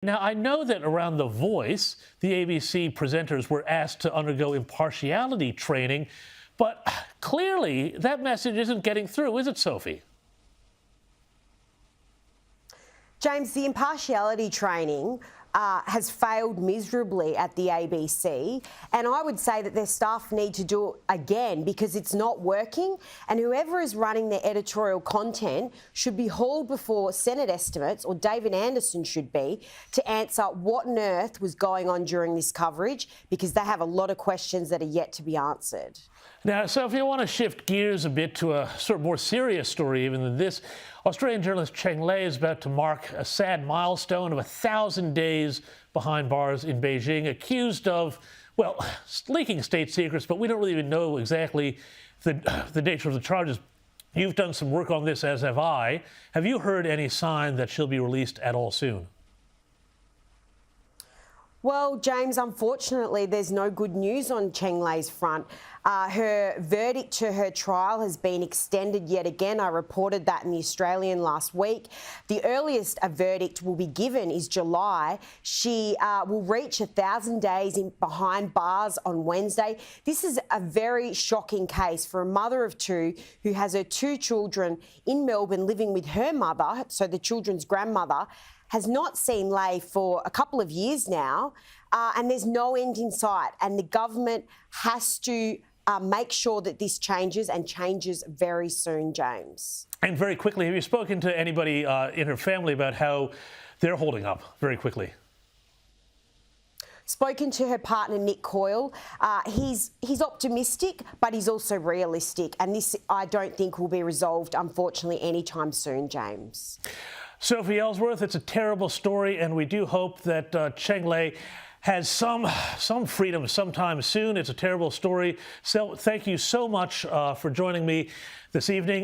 Now, I know that around The Voice, the ABC presenters were asked to undergo impartiality training, but clearly that message isn't getting through, is it, Sophie? James, the impartiality training has failed miserably at the ABC, and I would say that their staff need to do it again because it's not working, and whoever is running their editorial content should be hauled before Senate estimates, or David Anderson should be, to answer what on earth was going on during this coverage, because they have a lot of questions that are yet to be answered. Now, Sophie, I want to shift gears a bit to a sort of more serious story even than this. Australian journalist Cheng Lei is about to mark a sad milestone of 1,000 days behind bars in Beijing, accused of, well, leaking state secrets, but we don't really even know exactly the nature of the charges. You've done some work on this, as have I. Have you heard any sign that she'll be released at all soon? Well, James, unfortunately, there's no good news on Cheng Lei's front. Her verdict to her trial has been extended yet again. I reported that in The Australian last week. The earliest a verdict will be given is July. She will reach 1,000 days behind bars on Wednesday. This is a very shocking case for a mother of two who has her two children in Melbourne living with her mother, so the children's grandmother, has not seen Lei for a couple of years now, and there's no end in sight. And the government has to make sure that this changes, and changes very soon, James. And very quickly, have you spoken to anybody in her family about how they're holding up? Very quickly. Spoken to her partner, Nick Coyle. He's optimistic, but he's also realistic. And this, I don't think, will be resolved, unfortunately, anytime soon, James. Sophie Elsworth, it's a terrible story, and we do hope that Cheng Lei has some freedom sometime soon. It's a terrible story. So thank you so much for joining me this evening.